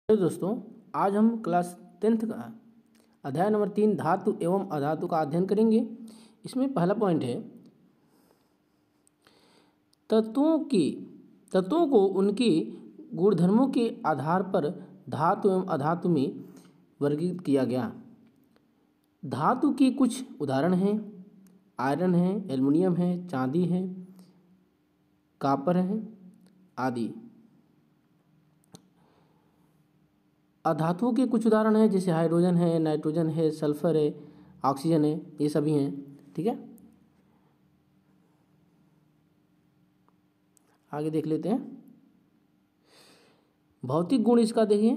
तो दोस्तों, आज हम क्लास 10th का अध्याय नंबर 3 धातु एवं अधातु का अध्ययन करेंगे। इसमें पहला पॉइंट है तत्वों को उनके गुणधर्मों के आधार पर धातु एवं अधातु में वर्गीकृत किया गया। धातु के कुछ उदाहरण हैं, आयरन है, एल्युमिनियम है, चांदी है, कॉपर है आदि। अधातुओं के कुछ उदाहरण हैं जैसे हाइड्रोजन है, नाइट्रोजन है, सल्फर है, ऑक्सीजन है, ये सभी हैं। ठीक है, आगे देख लेते हैं। भौतिक गुण इसका देखिए।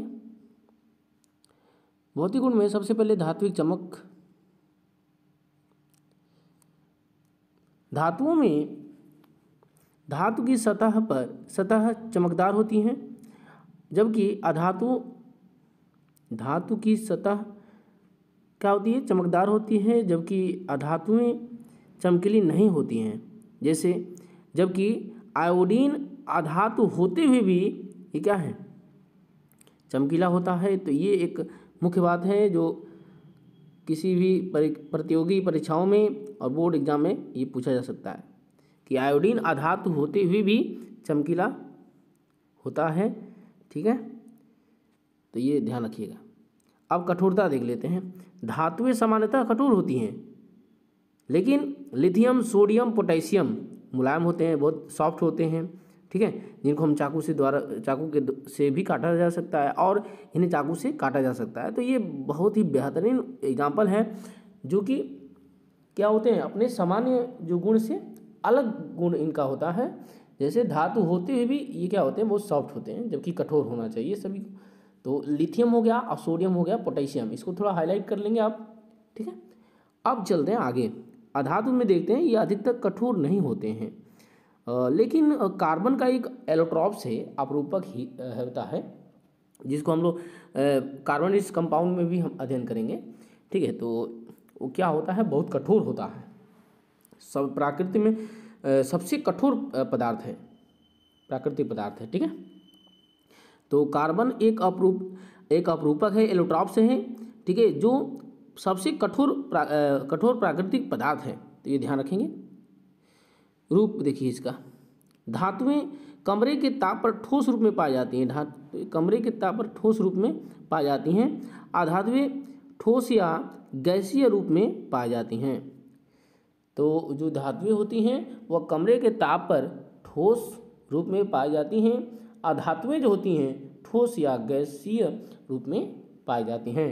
भौतिक गुण में सबसे पहले धात्विक चमक। धातुओं में धातु की सतह चमकदार होती हैं, जबकि धातु की सतह क्या होती है, चमकदार होती है, जबकि अधातुएं चमकीली नहीं होती हैं। जैसे जबकि आयोडीन अधातु होते हुए भी ये क्या है, चमकीला होता है। तो ये एक मुख्य बात है जो किसी भी प्रतियोगी परीक्षाओं में और बोर्ड एग्जाम में ये पूछा जा सकता है कि आयोडीन अधातु होते हुए भी चमकीला होता है। ठीक है, तो ये ध्यान रखिएगा। अब कठोरता देख लेते हैं। धातुएं सामान्यतः कठोर होती हैं, लेकिन लिथियम, सोडियम, पोटेशियम मुलायम होते हैं, बहुत सॉफ्ट होते हैं। ठीक है, जिनको हम चाकू से भी काटा जा सकता है और इन्हें चाकू से काटा जा सकता है। तो ये बहुत ही बेहतरीन एग्जाम्पल है जो कि क्या होते हैं, अपने सामान्य जो गुण से अलग गुण इनका होता है। जैसे धातु होते हुए भी ये क्या होते हैं, बहुत सॉफ्ट होते हैं, जबकि कठोर होना चाहिए सभी। तो लिथियम हो गया और सोडियम हो गया, पोटेशियम, इसको थोड़ा हाईलाइट कर लेंगे आप। ठीक है, अब चलते हैं आगे। अधातु में देखते हैं ये अधिकतर कठोर नहीं होते हैं, लेकिन कार्बन का एक एलोट्रॉप्स है, अपरूपक ही होता है, जिसको हम लोग कार्बनिक कंपाउंड में भी हम अध्ययन करेंगे। ठीक है, तो वो क्या होता है, बहुत कठोर होता है, सब प्रकृति में सबसे कठोर पदार्थ है, प्राकृतिक पदार्थ है। ठीक है, तो कार्बन एक अपरूपक है, एलोट्रॉप्स है। ठीक है, जो सबसे कठोर प्राकृतिक पदार्थ है, तो ये ध्यान रखेंगे। रूप देखिए इसका। धातुएं कमरे के ताप पर ठोस रूप में पाई जाती हैं। कमरे के ताप पर ठोस रूप में पाई जाती हैं। अधातुएं ठोस या गैसीय रूप में पाई जाती हैं। तो जो धातुएं होती हैं वह कमरे के ताप पर ठोस रूप में पाई जाती हैं। अधातुएं जो होती हैं ठोस या गैसीय रूप में पाई जाती हैं।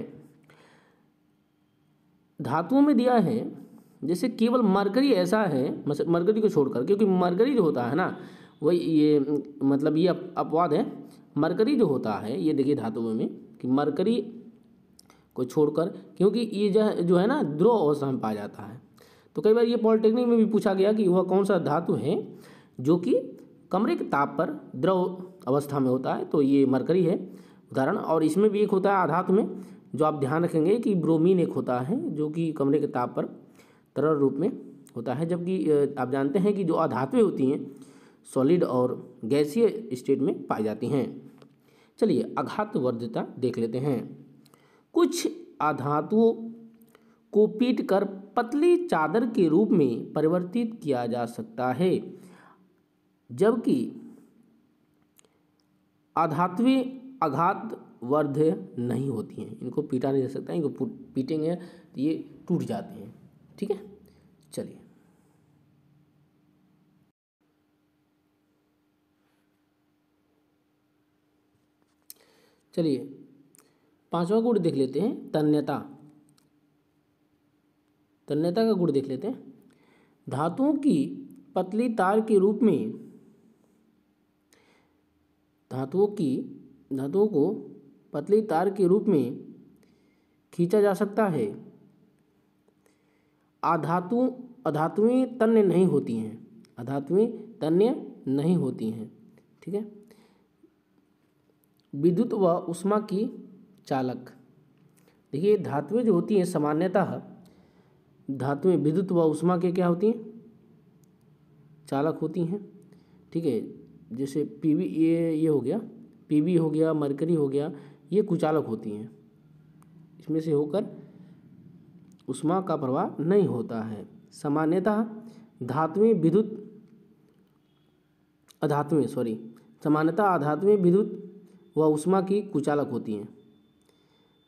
धातुओं में दिया है जैसे केवल मरकरी ऐसा है, मरकरी को छोड़कर, क्योंकि मरकरी जो होता है ना, वही ये मतलब ये अपवाद है। मरकरी जो होता है, ये देखिए धातुओं में कि मरकरी को छोड़कर, क्योंकि ये जो है ना द्रव अवस्था में पाया जाता है। तो कई बार ये पॉलिटेक्निक में भी पूछा गया कि वह कौन सा धातु है जो कि कमरे के ताप पर द्रव अवस्था में होता है, तो ये मरकरी है उदाहरण। और इसमें भी एक होता है अधातु में, जो आप ध्यान रखेंगे कि ब्रोमीन एक होता है जो कि कमरे के ताप पर तरल रूप में होता है। जबकि आप जानते हैं कि जो अधातुएं होती हैं सॉलिड और गैसीय स्टेट में पाई जाती हैं। चलिए आघात वर्ध्यता देख लेते हैं। कुछ अधातुओं को पीटकर पतली चादर के रूप में परिवर्तित किया जा सकता है, जबकि अधातुएं आघात वर्ध्य नहीं होती हैं। इनको पीटा नहीं जा सकता, इनको पीटेंगे तो ये टूट जाते हैं। ठीक है, चलिए पांचवा गुण देख लेते हैं, तन्यता। तन्यता का गुण देख लेते हैं। धातुओं की पतली तार के रूप में धातुओं को पतली तार के रूप में खींचा जा सकता है। अधातुएं तन्य नहीं होती हैं। अधातुएं तन्य नहीं होती हैं। ठीक है, विद्युत व ऊष्मा की चालक। देखिए धातुएं जो होती हैं सामान्यतः धातुएं विद्युत व ऊष्मा के क्या होती हैं, चालक होती हैं। ठीक है, जैसे पीवी ये हो गया, पीबी हो गया, मरकरी हो गया, ये कुचालक होती हैं, इसमें से होकर ऊष्मा का प्रवाह नहीं होता है। सामान्यतः धातुएं विद्युत अधातुएं सामान्यतः अधातुएं विद्युत व ऊष्मा की कुचालक होती हैं।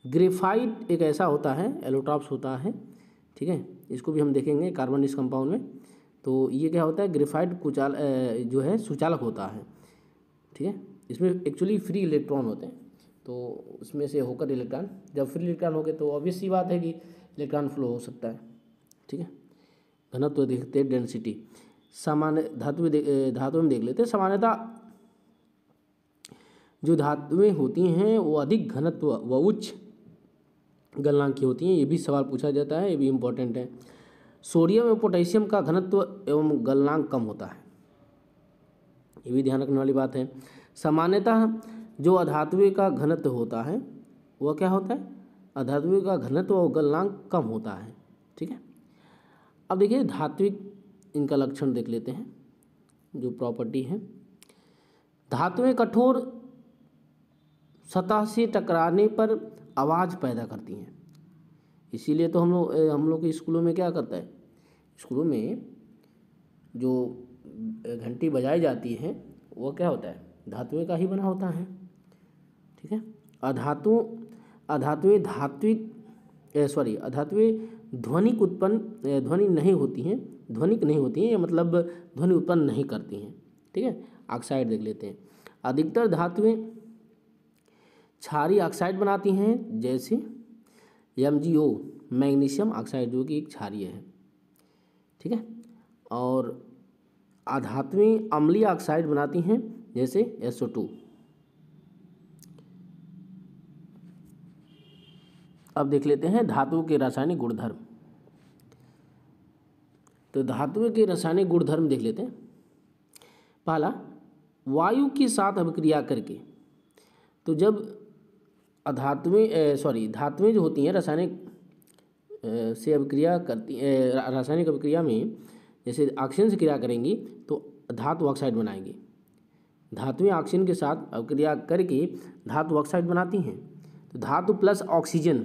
ग्रेफाइट एक ऐसा होता है, एलोट्रॉप्स होता है, ठीक है, इसको भी हम देखेंगे कार्बन इस कंपाउंड में। तो ये क्या होता है, ग्रेफाइट जो है सुचालक होता है, ठीक है। इसमें एक्चुअली फ्री इलेक्ट्रॉन होते हैं, तो उसमें से होकर इलेक्ट्रॉन, जब फ्री इलेक्ट्रॉन हो गए तो ऑब्वियस सी बात है कि इलेक्ट्रॉन फ्लो हो सकता है, ठीक है। घनत्व देखते हैं, डेंसिटी सामान्य धातु में देख लेते हैं। सामान्यतः जो धातुएं होती हैं वो अधिक घनत्व व उच्च गलनांक की होती हैं। ये भी सवाल पूछा जाता है, ये भी इम्पोर्टेंट है। सोडियम एवं पोटेशियम का घनत्व एवं गलनांक कम होता है, ये भी ध्यान रखने वाली बात है। सामान्यतः जो अधातुएं का घनत्व होता है वह क्या होता है, अधातुएं का घनत्व और गलनांक कम होता है, ठीक है। अब देखिए धात्विक इनका लक्षण देख लेते हैं, जो प्रॉपर्टी है। धातुएं कठोर सतह से टकराने पर आवाज़ पैदा करती हैं, इसीलिए तो हम लोग के स्कूलों में क्या करता है, स्कूलों में जो घंटी बजाई जाती है वो क्या होता है, धातुएं का ही बना होता है, ठीक है। अधातुएं ध्वनि नहीं होती हैं, ध्वनिक नहीं होती हैं, मतलब ध्वनि उत्पन्न नहीं करती हैं, ठीक है। ऑक्साइड देख लेते हैं। अधिकतर धातुएं क्षारीय ऑक्साइड बनाती हैं, जैसे MgO मैग्नीशियम ऑक्साइड जो कि एक क्षारीय है, ठीक है। और अधातुएं अम्लीय ऑक्साइड बनाती हैं, जैसे SO2। अब देख लेते हैं धातुओं के रासायनिक गुणधर्म। तो धातुओं के रासायनिक गुणधर्म देख लेते हैं। पहला, वायु के साथ अभिक्रिया करके, तो जब धातुएं जो होती हैं रासायनिक से अभिक्रिया करती, रासायनिक अभिक्रिया में जैसे ऑक्सीजन से क्रिया करेंगी तो धातु ऑक्साइड बनाएंगी। धातुएं ऑक्सीजन के साथ अभिक्रिया करके धातु ऑक्साइड बनाती हैं, तो धातु प्लस ऑक्सीजन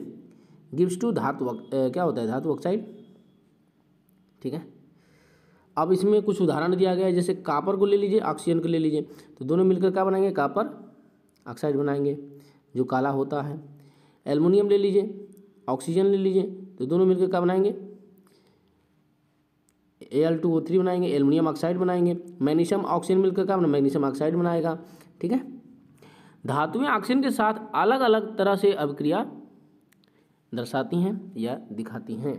गिव्स टू क्या होता है, धातु ऑक्साइड, ठीक है। अब इसमें कुछ उदाहरण दिया गया है, जैसे कॉपर को ले लीजिए, ऑक्सीजन को ले लीजिए, तो दोनों मिलकर क्या बनाएंगे, कॉपर ऑक्साइड बनाएंगे जो काला होता है। एल्युमिनियम ले लीजिए, ऑक्सीजन ले लीजिए, तो दोनों मिलकर क्या बनाएंगे, Al2O3 बनाएंगे, एल्युमिनियम ऑक्साइड बनाएंगे। मैग्नीशियम ऑक्सीजन मिलकर क्या मैग्नीशियम ऑक्साइड बनाएगा, ठीक है। धातुएं ऑक्सीजन के साथ अलग अलग तरह से अभिक्रिया दर्शाती हैं या दिखाती हैं।